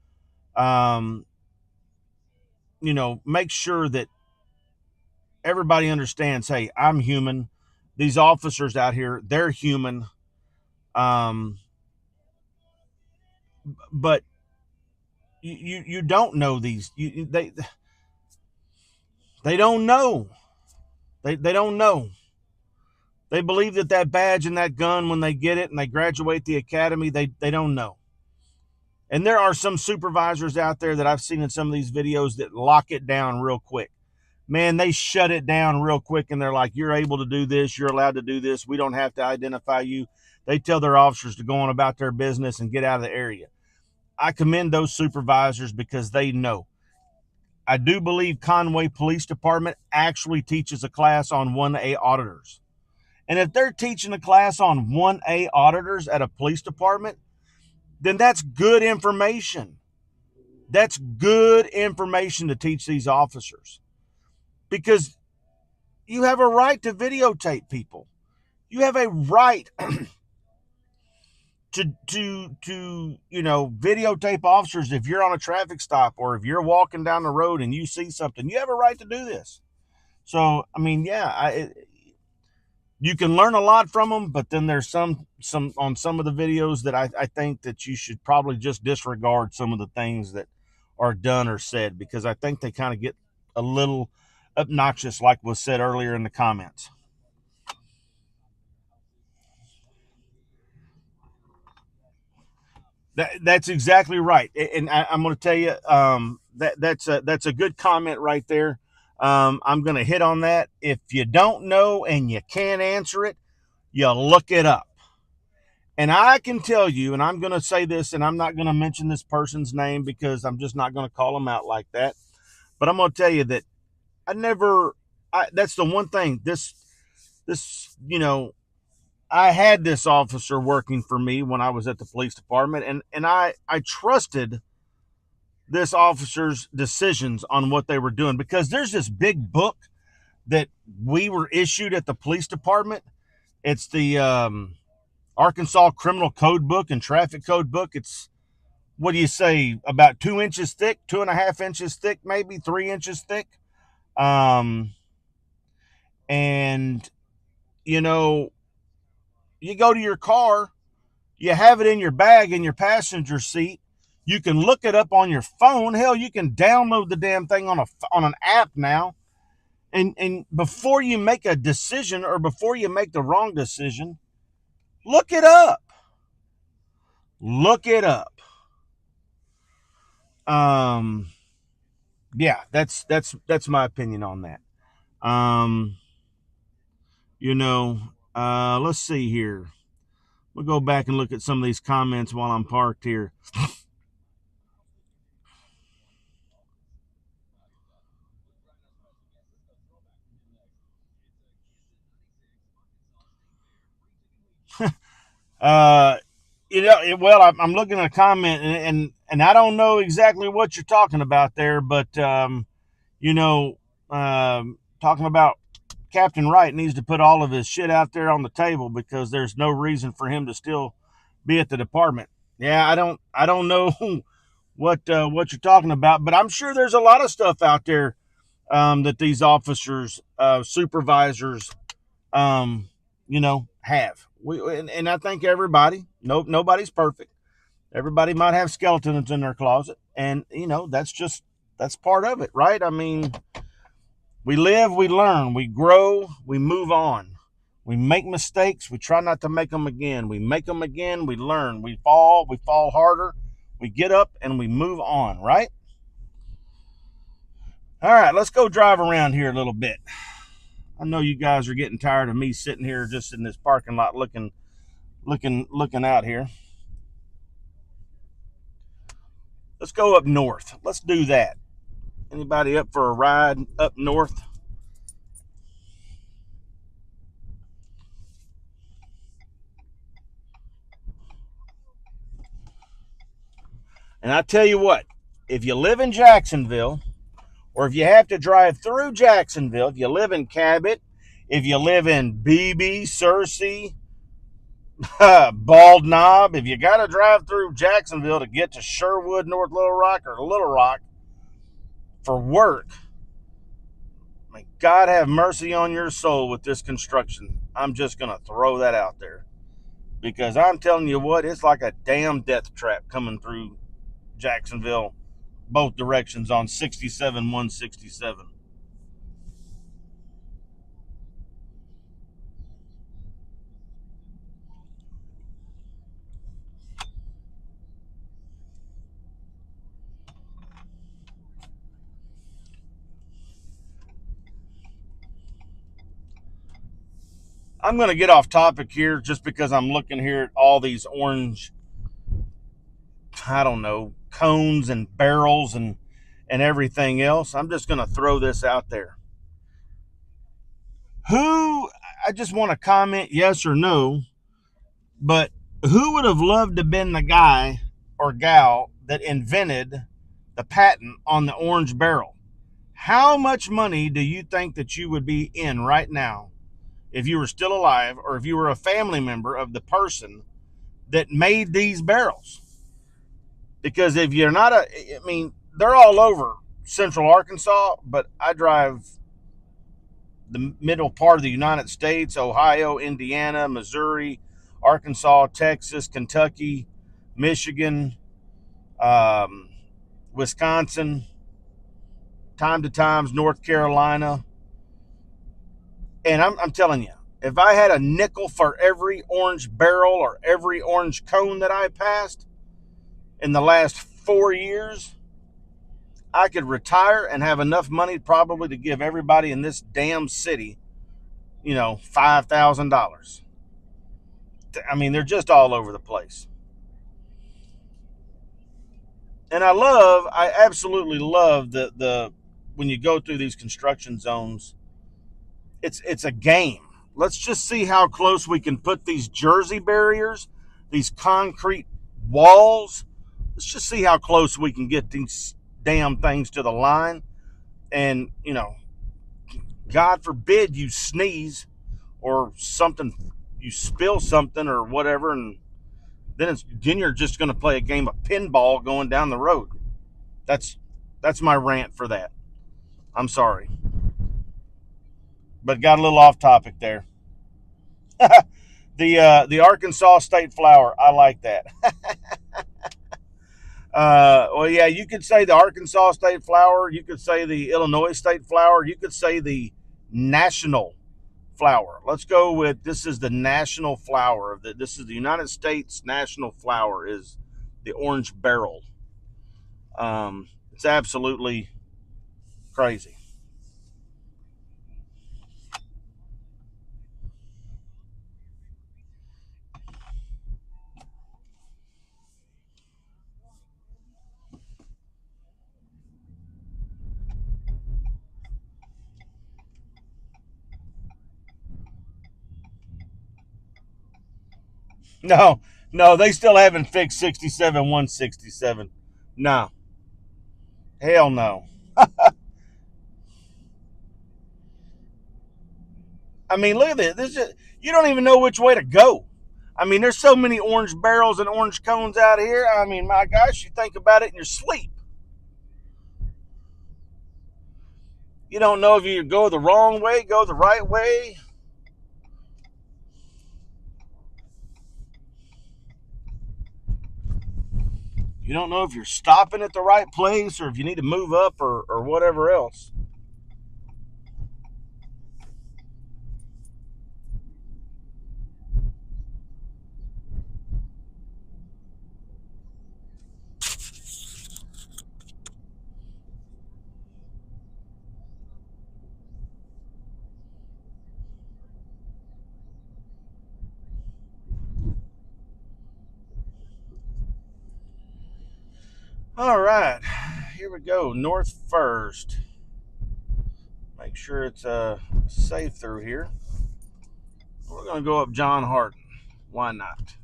make sure that everybody understands, hey, I'm human. These officers out here, they're human. But you don't know these. They don't know. They don't know. They believe that badge and that gun, when they get it and they graduate the academy, they don't know. And there are some supervisors out there that I've seen in some of these videos that lock it down real quick. Man, they shut it down real quick and they're like, you're able to do this. You're allowed to do this. We don't have to identify you. They tell their officers to go on about their business and get out of the area. I commend those supervisors because they know. I do believe Conway Police Department actually teaches a class on 1A auditors. And if they're teaching a class on 1A auditors at a police department, then that's good information. That's good information to teach these officers. Because you have a right to videotape people. You have a right to videotape officers if you're on a traffic stop or if you're walking down the road and you see something. You have a right to do this. So, I mean, yeah, you can learn a lot from them, but then there's some on some of the videos that I think that you should probably just disregard some of the things that are done or said, because I think they kind of get a little obnoxious, like was said earlier in the comments. That's exactly right, and I'm going to tell you that's a good comment right there. I'm going to hit on that. If you don't know and you can't answer it, you look it up. And I can tell you, and I'm going to say this, and I'm not going to mention this person's name because I'm just not going to call them out like that. But I'm going to tell you that that's the one thing, I had this officer working for me when I was at the police department, and I trusted this officer's decisions on what they were doing, because there's this big book that we were issued at the police department. It's the Arkansas Criminal Code Book and Traffic Code Book. It's, what do you say, about 2 inches thick, 2.5 inches thick, maybe 3 inches thick. And, you know, you go to your car, you have it in your bag in your passenger seat. You can look it up on your phone. Hell, you can download the damn thing on an app now. And before you make a decision, or before you make the wrong decision, look it up. Look it up. Yeah, that's my opinion on that. Let's see here. We'll go back and look at some of these comments while I'm parked here. I'm looking at a comment, and I don't know exactly what you're talking about there, but talking about Captain Wright needs to put all of his shit out there on the table, because there's no reason for him to still be at the department. Yeah, I don't know what you're talking about, but I'm sure there's a lot of stuff out there that these officers, supervisors, have. And I think everybody, nobody's perfect. Everybody might have skeletons in their closet, and that's part of it, right? I mean, we live, we learn, we grow, we move on. We make mistakes, we try not to make them again. We make them again, we learn. We fall harder, we get up, and we move on, right? All right, let's go drive around here a little bit. I know you guys are getting tired of me sitting here just in this parking lot looking out here. Let's go up north. Let's do that. Anybody up for a ride up north? And I tell you what, if you live in Jacksonville, or if you have to drive through Jacksonville, if you live in Cabot, if you live in Beebe, Searcy, Bald Knob, if you got to drive through Jacksonville to get to Sherwood, North Little Rock, or Little Rock for work, may God have mercy on your soul with this construction. I'm just going to throw that out there, because I'm telling you what, it's like a damn death trap coming through Jacksonville both directions on 67 167. I'm going to get off topic here just because I'm looking here at all these orange, I don't know, cones and barrels and everything else. I'm just going to throw this out there. I just want to comment yes or no, but who would have loved to have been the guy or gal that invented the patent on the orange barrel? How much money do you think that you would be in right now if you were still alive, or if you were a family member of the person that made these barrels? Because if you're not they're all over central Arkansas, but I drive the middle part of the United States: Ohio, Indiana, Missouri, Arkansas, Texas, Kentucky, Michigan, Wisconsin, time to times North Carolina. And I'm telling you, if I had a nickel for every orange barrel or every orange cone that I passed in the last 4 years, I could retire and have enough money probably to give everybody in this damn city, $5,000. I mean, they're just all over the place. And I absolutely love the when you go through these construction zones, it's a game. Let's just see how close we can put these Jersey barriers, these concrete walls. Let's just see how close we can get these damn things to the line. And, God forbid you sneeze or something, you spill something or whatever, and then you're just going to play a game of pinball going down the road. That's my rant for that. I'm sorry, but got a little off topic there. The Arkansas state flower, I like that. Well, yeah, you could say the Arkansas state flower. You could say the Illinois state flower. You could say the national flower. Let's go with this is the national flower. This is the United States national flower is the orange beryl. It's absolutely crazy. No, no, they still haven't fixed 67 167. No, hell no. I mean, look at this. You don't even know which way to go. I mean, there's so many orange barrels and orange cones out here. I mean, my gosh, you think about it in your sleep. You don't know if you go the wrong way, go the right way. You don't know if you're stopping at the right place or if you need to move up or whatever else. All right, here we go. North first. Make sure it's safe through here. We're going to go up John Harden. Why not?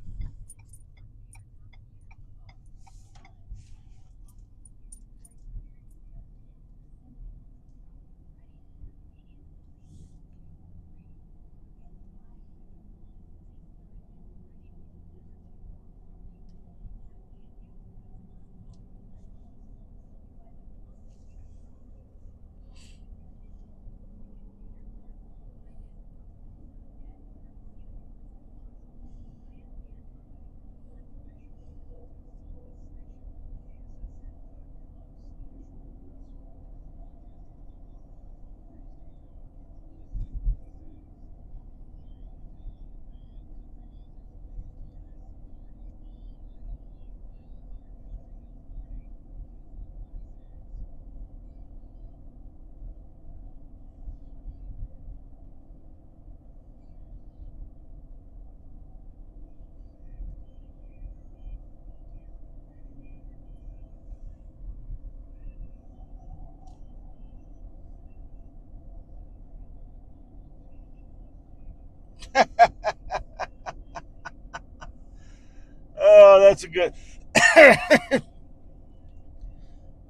Oh, that's a good.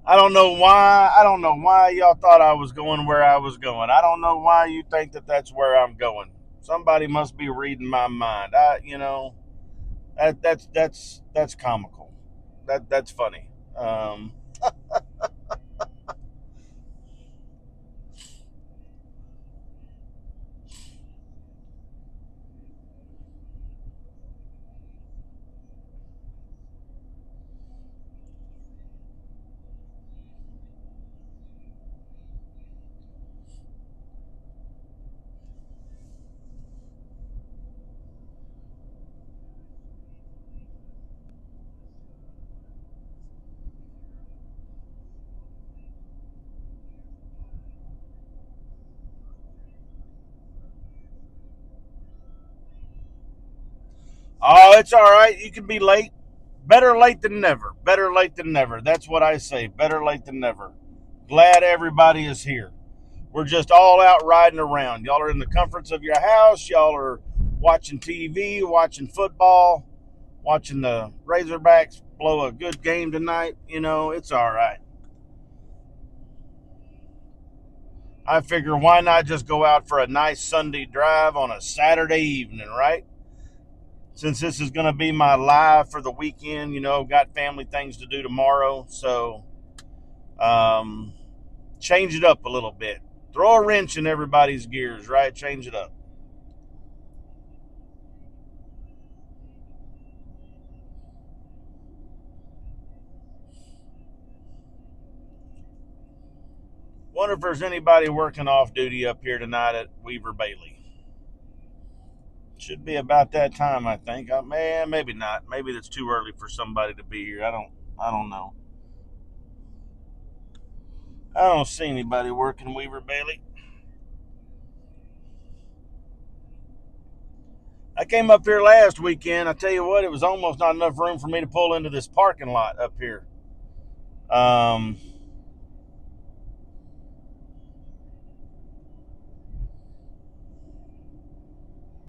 I don't know why. I don't know why y'all thought I was going where I was going. I don't know why you think that that's where I'm going. Somebody must be reading my mind. That's comical. That's funny. Oh, it's all right. You can be late. Better late than never. Better late than never. That's what I say. Better late than never. Glad everybody is here. We're just all out riding around. Y'all are in the comforts of your house. Y'all are watching TV, watching football, watching the Razorbacks blow a good game tonight. You know, it's all right. I figure why not just go out for a nice Sunday drive on a Saturday evening, right? Since this is going to be my live for the weekend, got family things to do tomorrow. So um, change it up a little bit. Throw a wrench in everybody's gears, right? Change it up. Wonder if there's anybody working off duty up here tonight at Weaver Bailey. Should be about that time, I think. Man, maybe not. Maybe it's too early for somebody to be here. I don't know. I don't see anybody working Weaver Bailey. I came up here last weekend. I tell you what, it was almost not enough room for me to pull into this parking lot up here.